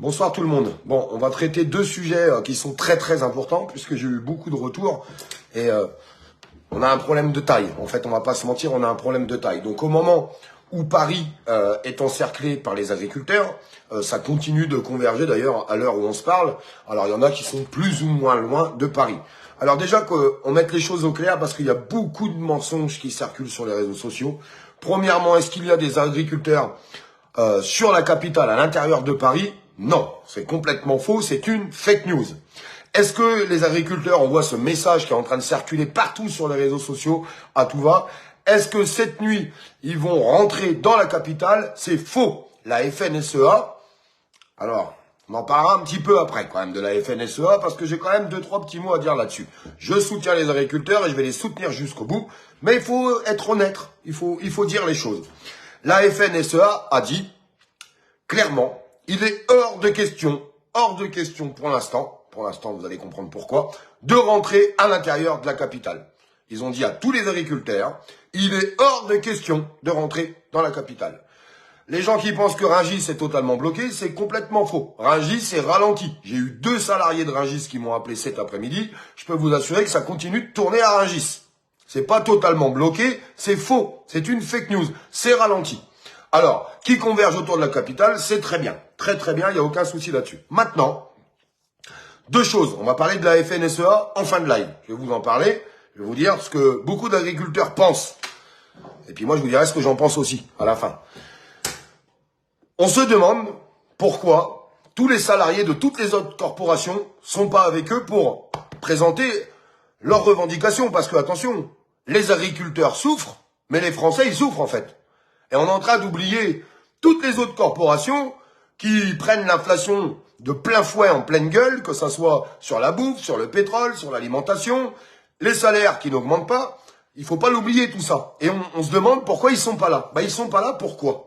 Bonsoir tout le monde. Bon, on va traiter deux sujets qui sont très importants puisque j'ai eu beaucoup de retours et on a un problème de taille. En fait, on va pas se mentir, on a un problème de taille. Donc au moment où Paris est encerclé par les agriculteurs, ça continue de converger d'ailleurs à l'heure où on se parle. Alors il y en a qui sont plus ou moins loin de Paris. Alors déjà qu'on mette les choses au clair parce qu'il y a beaucoup de mensonges qui circulent sur les réseaux sociaux. Premièrement, est-ce qu'il y a des agriculteurs sur la capitale, à l'intérieur de Paris? Non, c'est complètement faux, c'est une fake news. Est-ce que les agriculteurs, on voit ce message qui est en train de circuler partout sur les réseaux sociaux, à tout va, est-ce que cette nuit, ils vont rentrer dans la capitale? C'est faux. La FNSEA, alors, on en parlera un petit peu après quand même de la FNSEA, parce que j'ai quand même 2-3 petits mots à dire là-dessus. Je soutiens les agriculteurs et je vais les soutenir jusqu'au bout, mais il faut être honnête, il faut dire les choses. La FNSEA a dit, clairement, il est hors de question pour l'instant vous allez comprendre pourquoi, de rentrer à l'intérieur de la capitale. Ils ont dit à tous les agriculteurs, il est hors de question de rentrer dans la capitale. Les gens qui pensent que Rungis est totalement bloqué, c'est complètement faux. Rungis est ralenti. J'ai eu 2 salariés de Rungis qui m'ont appelé cet après-midi. Je peux vous assurer que ça continue de tourner à Rungis. C'est pas totalement bloqué, c'est faux. C'est une fake news. C'est ralenti. Alors, qui converge autour de la capitale, c'est très bien. Très bien, il n'y a aucun souci là-dessus. Maintenant, 2 choses. On va parler de la FNSEA en fin de live. Je vais vous en parler. Je vais vous dire ce que beaucoup d'agriculteurs pensent. Et puis moi, je vous dirai ce que j'en pense aussi, à la fin. On se demande pourquoi tous les salariés de toutes les autres corporations sont pas avec eux pour présenter leurs revendications. Parce que, attention, les agriculteurs souffrent, mais les Français, ils souffrent en fait. Et on est en train d'oublier toutes les autres corporations qui prennent l'inflation de plein fouet en pleine gueule, que ça soit sur la bouffe, sur le pétrole, sur l'alimentation, les salaires qui n'augmentent pas. Il faut pas l'oublier tout ça. Et on se demande pourquoi ils sont pas là. Ils sont pas là, pourquoi?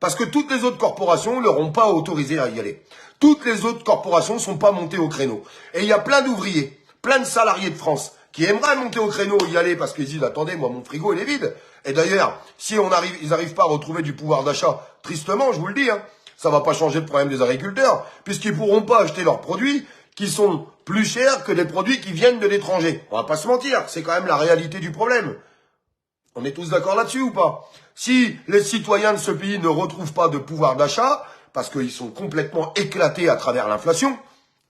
Parce que toutes les autres corporations ne leur ont pas autorisé à y aller. Toutes les autres corporations ne sont pas montées au créneau. Et il y a plein d'ouvriers, plein de salariés de France qui aimeraient monter au créneau y aller parce qu'ils disent, attendez, moi, mon frigo, il est vide. Et d'ailleurs, si ils n'arrivent pas à retrouver du pouvoir d'achat, tristement, je vous le dis, ça va pas changer le problème des agriculteurs, puisqu'ils pourront pas acheter leurs produits qui sont plus chers que des produits qui viennent de l'étranger. On va pas se mentir, c'est quand même la réalité du problème. On est tous d'accord là-dessus ou pas? Si les citoyens de ce pays ne retrouvent pas de pouvoir d'achat, parce qu'ils sont complètement éclatés à travers l'inflation,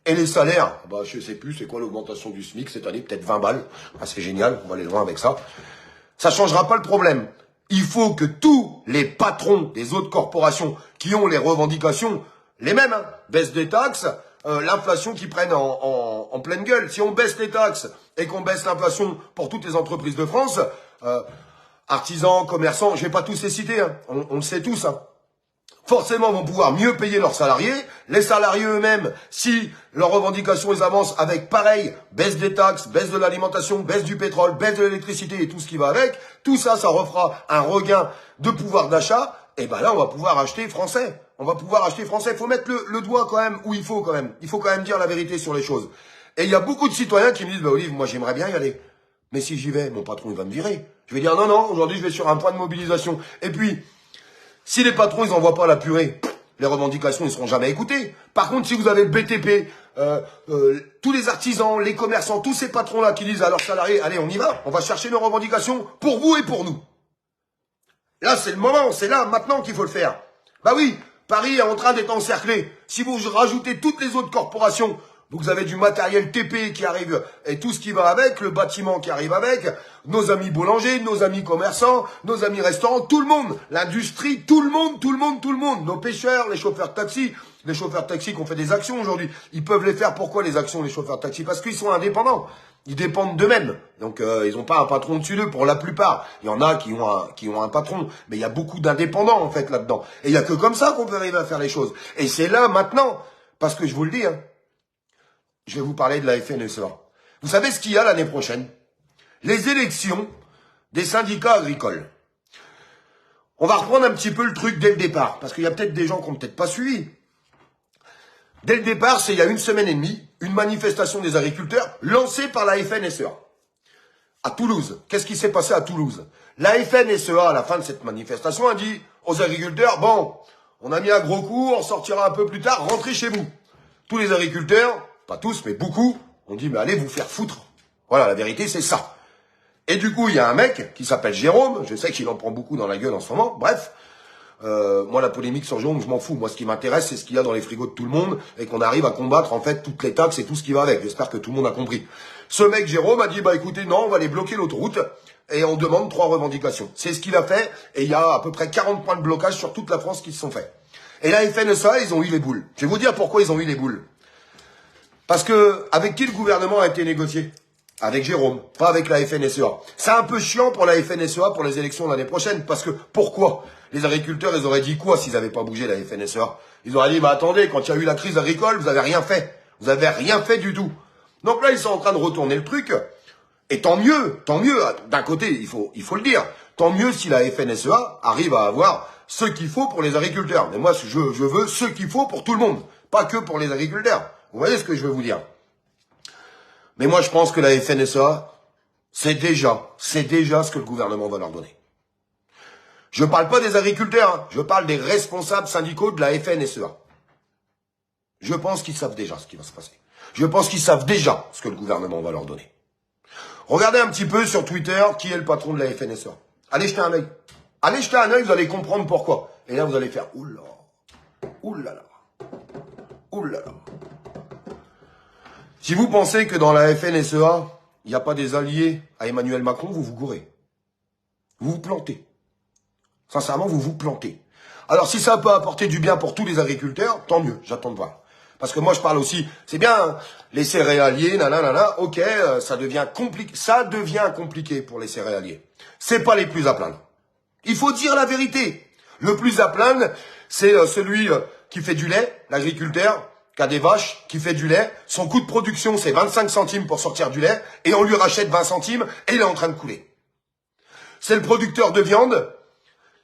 et les salaires, je sais plus, c'est quoi l'augmentation du SMIC cette année? Peut-être 20 balles. C'est génial, on va aller loin avec ça. Ça changera pas le problème. Il faut que tous les patrons des autres corporations qui ont les revendications, les mêmes, baisse des taxes, l'inflation qu'ils prennent en pleine gueule. Si on baisse les taxes et qu'on baisse l'inflation pour toutes les entreprises de France, artisans, commerçants, je vais pas tous les citer, on le sait tous, forcément vont pouvoir mieux payer leurs salariés. Les salariés eux-mêmes, si leurs revendications ils avancent avec pareil, baisse des taxes, baisse de l'alimentation, baisse du pétrole, baisse de l'électricité et tout ce qui va avec, tout ça, ça refera un regain de pouvoir d'achat, et là on va pouvoir acheter français. On va pouvoir acheter français. Il faut mettre le doigt quand même où il faut quand même. Il faut quand même dire la vérité sur les choses. Et il y a beaucoup de citoyens qui me disent, Olive, moi j'aimerais bien y aller. Mais si j'y vais, mon patron il va me virer. Je vais dire non, aujourd'hui je vais sur un point de mobilisation. Et puis, si les patrons, ils n'envoient pas la purée, les revendications, ils ne seront jamais écoutées. Par contre, si vous avez le BTP, tous les artisans, les commerçants, tous ces patrons-là qui disent à leurs salariés, allez, on y va, on va chercher nos revendications pour vous et pour nous. Là, c'est le moment, c'est là, maintenant qu'il faut le faire. Oui, Paris est en train d'être encerclé. Si vous rajoutez toutes les autres corporations, vous avez du matériel TP qui arrive et tout ce qui va avec, le bâtiment qui arrive avec, nos amis boulangers, nos amis commerçants, nos amis restaurants, tout le monde, l'industrie, tout le monde, nos pêcheurs, les chauffeurs de taxi qui ont fait des actions aujourd'hui. Ils peuvent les faire, pourquoi les actions, les chauffeurs de taxi? Parce qu'ils sont indépendants. Ils dépendent d'eux-mêmes. Donc, ils n'ont pas un patron dessus d'eux pour la plupart. Il y en a qui ont un patron. Mais il y a beaucoup d'indépendants, en fait, là-dedans. Et il y a que comme ça qu'on peut arriver à faire les choses. Et c'est là, maintenant. Parce que je vous le dis, je vais vous parler de la FNSEA. Vous savez ce qu'il y a l'année prochaine? Les élections des syndicats agricoles. On va reprendre un petit peu le truc dès le départ. Parce qu'il y a peut-être des gens qui n'ont peut-être pas suivi. Dès le départ, c'est il y a 1 semaine et demie, une manifestation des agriculteurs lancée par la FNSEA. À Toulouse. Qu'est-ce qui s'est passé à Toulouse? La FNSEA, à la fin de cette manifestation, a dit aux agriculteurs, bon, on a mis un gros coup, on sortira un peu plus tard, rentrez chez vous. Tous les agriculteurs, pas tous, mais beaucoup, ont dit, mais allez vous faire foutre. Voilà, la vérité, c'est ça. Et du coup, il y a un mec qui s'appelle Jérôme, je sais qu'il en prend beaucoup dans la gueule en ce moment, bref. Moi, la polémique sur Jérôme, je m'en fous. Moi, ce qui m'intéresse, c'est ce qu'il y a dans les frigos de tout le monde et qu'on arrive à combattre, en fait, toutes les taxes et tout ce qui va avec. J'espère que tout le monde a compris. Ce mec, Jérôme, a dit, bah écoutez, non, on va aller bloquer l'autoroute et on demande 3 revendications. C'est ce qu'il a fait et il y a à peu près 40 points de blocage sur toute la France qui se sont faits. Et la FNSEA, ils ont eu les boules. Je vais vous dire pourquoi ils ont eu les boules. Parce que, avec qui le gouvernement a été négocié? Avec Jérôme, pas avec la FNSEA. C'est un peu chiant pour la FNSEA pour les élections l'année prochaine, parce que, pourquoi? Les agriculteurs, ils auraient dit quoi s'ils n'avaient pas bougé la FNSEA? Ils auraient dit, bah attendez, quand il y a eu la crise agricole, vous avez rien fait. Vous avez rien fait du tout. Donc là, ils sont en train de retourner le truc, et tant mieux, d'un côté, il faut le dire, tant mieux si la FNSEA arrive à avoir ce qu'il faut pour les agriculteurs. Mais moi, je veux ce qu'il faut pour tout le monde, pas que pour les agriculteurs. Vous voyez ce que je veux vous dire? Mais moi, je pense que la FNSEA, c'est déjà ce que le gouvernement va leur donner. Je ne parle pas des agriculteurs, hein, je parle des responsables syndicaux de la FNSEA. Je pense qu'ils savent déjà ce qui va se passer. Je pense qu'ils savent déjà ce que le gouvernement va leur donner. Regardez un petit peu sur Twitter qui est le patron de la FNSEA. Allez jeter un œil. Allez jeter un œil, vous allez comprendre pourquoi. Et là, vous allez faire oula, oulala, oulala. Si vous pensez que dans la FNSEA, il n'y a pas des alliés à Emmanuel Macron, vous vous gourrez. Vous vous plantez. Sincèrement, vous vous plantez. Alors, si ça peut apporter du bien pour tous les agriculteurs, tant mieux, j'attends de voir. Parce que moi, je parle aussi, c'est bien, hein, les céréaliers, nanana, ok, ça devient compliqué pour les céréaliers. C'est pas les plus à plaindre. Il faut dire la vérité. Le plus à plaindre, c'est celui qui fait du lait, l'agriculteur, qui a des vaches, qui fait du lait. Son coût de production, c'est 25 centimes pour sortir du lait, et on lui rachète 20 centimes, et il est en train de couler. C'est le producteur de viande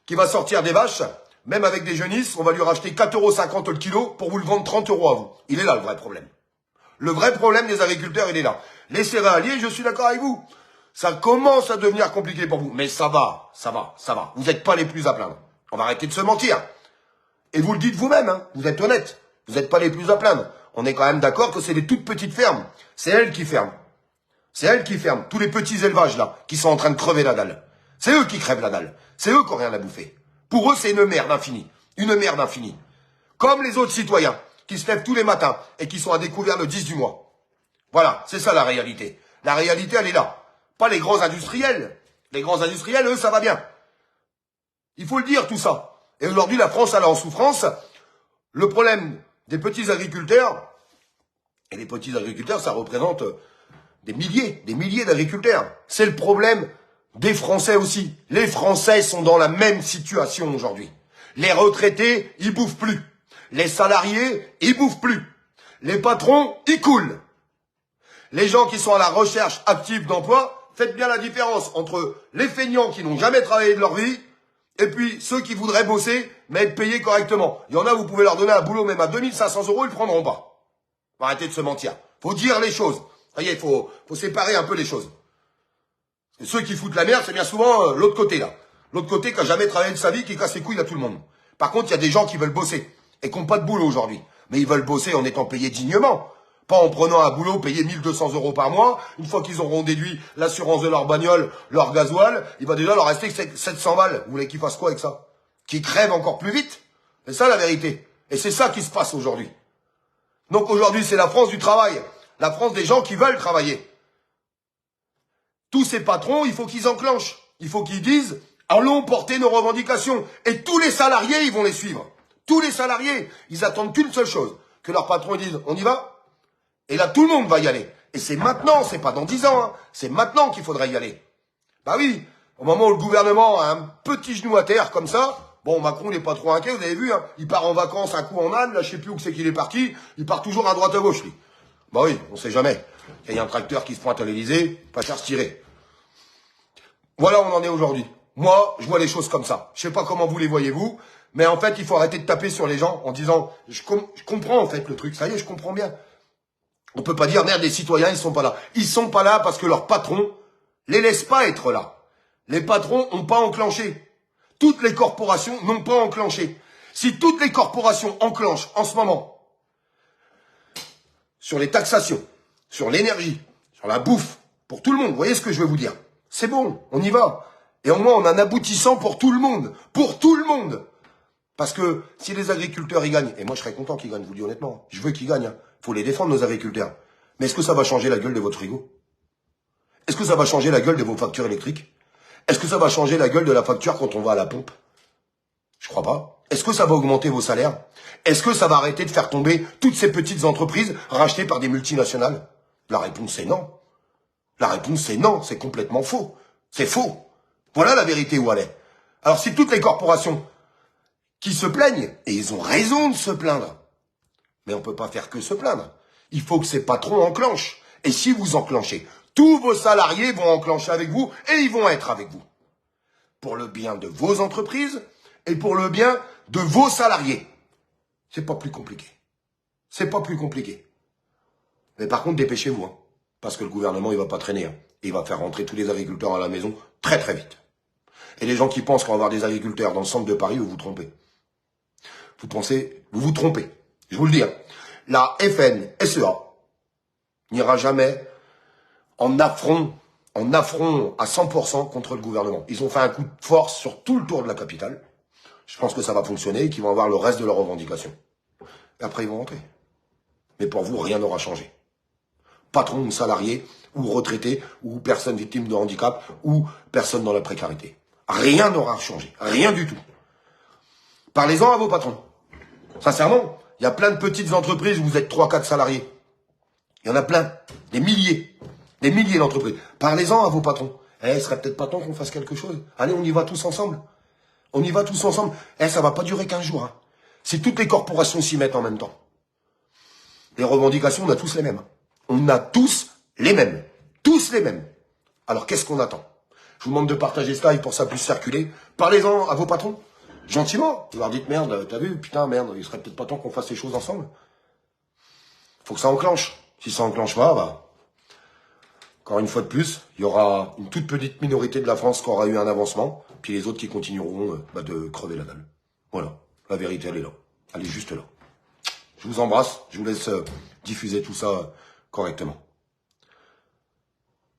qui va sortir des vaches, même avec des jeunisses, on va lui racheter 4,50 € le kilo pour vous le vendre 30 € à vous. Il est là le vrai problème. Le vrai problème des agriculteurs, il est là. Les céréaliers, je suis d'accord avec vous. Ça commence à devenir compliqué pour vous. Mais ça va. Vous n'êtes pas les plus à plaindre. On va arrêter de se mentir. Et vous le dites vous-même, hein. Vous êtes honnête. Vous n'êtes pas les plus à plaindre. On est quand même d'accord que c'est les toutes petites fermes. C'est elles qui ferment. C'est elles qui ferment. Tous les petits élevages là, qui sont en train de crever la dalle. C'est eux qui crèvent la dalle. C'est eux qui n'ont rien à bouffer. Pour eux, c'est une merde infinie. Une merde infinie. Comme les autres citoyens, qui se lèvent tous les matins et qui sont à découvert le 10 du mois. Voilà, c'est ça la réalité. La réalité, elle est là. Pas les grands industriels. Les grands industriels, eux, ça va bien. Il faut le dire, tout ça. Et aujourd'hui, la France, elle est en souffrance. Le problème des petits agriculteurs, et les petits agriculteurs, ça représente des milliers d'agriculteurs. C'est le problème des Français aussi. Les Français sont dans la même situation aujourd'hui. Les retraités, ils bouffent plus. Les salariés, ils bouffent plus. Les patrons, ils coulent. Les gens qui sont à la recherche active d'emploi, faites bien la différence entre les feignants qui n'ont jamais travaillé de leur vie et puis ceux qui voudraient bosser mais être payés correctement. Il y en a, vous pouvez leur donner un boulot même à 2500 €, ils le prendront pas. Arrêtez de se mentir. Faut dire les choses. Vous voyez, faut séparer un peu les choses. Et ceux qui foutent la merde, c'est bien souvent l'autre côté là. L'autre côté qui a jamais travaillé de sa vie, qui casse les couilles à tout le monde. Par contre, il y a des gens qui veulent bosser et qui n'ont pas de boulot aujourd'hui. Mais ils veulent bosser en étant payés dignement. Pas en prenant un boulot payé 1200 € par mois. Une fois qu'ils auront déduit l'assurance de leur bagnole, leur gasoil, il va déjà leur rester 700 balles. Vous voulez qu'ils fassent quoi avec ça? Qu'ils crèvent encore plus vite? C'est ça la vérité. Et c'est ça qui se passe aujourd'hui. Donc aujourd'hui, c'est la France du travail. La France des gens qui veulent travailler. Tous ces patrons, il faut qu'ils enclenchent. Il faut qu'ils disent, allons porter nos revendications. Et tous les salariés, ils vont les suivre. Tous les salariés, ils attendent qu'une seule chose. Que leur patron dise, on y va? Et là, tout le monde va y aller. Et c'est maintenant, c'est pas dans 10 ans. Hein. C'est maintenant qu'il faudrait y aller. Bah oui, au moment où le gouvernement a un petit genou à terre comme ça, bon, Macron n'est pas trop inquiet, vous avez vu, hein, il part en vacances un coup en âne, là je sais plus où c'est qu'il est parti, il part toujours à droite à gauche, lui. Bah oui, on sait jamais. Il y a un tracteur qui se pointe à l'Elysée, pas faire se tirer. Voilà où on en est aujourd'hui. Moi, je vois les choses comme ça. Je sais pas comment vous les voyez vous, mais en fait, il faut arrêter de taper sur les gens en disant, je comprends en fait le truc, ça y est, je comprends bien. On peut pas dire, merde, les citoyens, ils sont pas là. Ils sont pas là parce que leurs patrons les laissent pas être là. Les patrons ont pas enclenché. Toutes les corporations n'ont pas enclenché. Si toutes les corporations enclenchent en ce moment sur les taxations, sur l'énergie, sur la bouffe, pour tout le monde, vous voyez ce que je veux vous dire? C'est bon, on y va. Et au moins, on a un aboutissant pour tout le monde. Pour tout le monde. Parce que si les agriculteurs, ils gagnent, et moi je serais content qu'ils gagnent, je vous le dis honnêtement, je veux qu'ils gagnent. Il faut les défendre, nos agriculteurs. Mais est-ce que ça va changer la gueule de votre frigo? Est-ce que ça va changer la gueule de vos factures électriques? Est-ce que ça va changer la gueule de la facture quand on va à la pompe? Je crois pas. Est-ce que ça va augmenter vos salaires? Est-ce que ça va arrêter de faire tomber toutes ces petites entreprises rachetées par des multinationales? La réponse est non. La réponse est non, c'est complètement faux. C'est faux. Voilà la vérité où elle est. Alors si toutes les corporations qui se plaignent, et ils ont raison de se plaindre, mais on peut pas faire que se plaindre. Il faut que ces patrons enclenchent. Et si vous enclenchez, tous vos salariés vont enclencher avec vous et ils vont être avec vous. Pour le bien de vos entreprises et pour le bien de vos salariés. C'est pas plus compliqué. C'est pas plus compliqué. Mais par contre, dépêchez-vous, hein, parce que le gouvernement, il va pas traîner. Hein, et il va faire rentrer tous les agriculteurs à la maison très très vite. Et les gens qui pensent qu'on va avoir des agriculteurs dans le centre de Paris, vous vous trompez. Vous vous trompez. Je vous le dis. Hein. La FNSEA n'ira jamais en affront à 100% contre le gouvernement. Ils ont fait un coup de force sur tout le tour de la capitale. Je pense que ça va fonctionner et qu'ils vont avoir le reste de leurs revendications. Et après, ils vont rentrer. Mais pour vous, rien n'aura changé. Patron ou salarié, ou retraité, ou personne victime de handicap, ou personne dans la précarité. Rien n'aura changé. Rien du tout. Parlez-en à vos patrons. Sincèrement, il y a plein de petites entreprises où vous êtes 3-4 salariés. Il y en a plein. Des milliers d'entreprises. Parlez-en à vos patrons. Il serait peut-être pas temps qu'on fasse quelque chose. Allez, on y va tous ensemble. On y va tous ensemble. Ça va pas durer 15 jours. Hein. Si toutes les corporations s'y mettent en même temps. Les revendications, on a tous les mêmes. On a tous les mêmes. Tous les mêmes. Alors, qu'est-ce qu'on attend? Je vous demande de partager ce live pour que ça puisse circuler. Parlez-en à vos patrons. Gentiment. Vous leur dites, merde, t'as vu? Putain, merde, il serait peut-être pas temps qu'on fasse les choses ensemble. Faut que ça enclenche. Si ça enclenche pas, bah... Encore une fois de plus, il y aura une toute petite minorité de la France qui aura eu un avancement, puis les autres qui continueront de crever la dalle. Voilà, la vérité, elle est là. Elle est juste là. Je vous embrasse, je vous laisse diffuser tout ça correctement.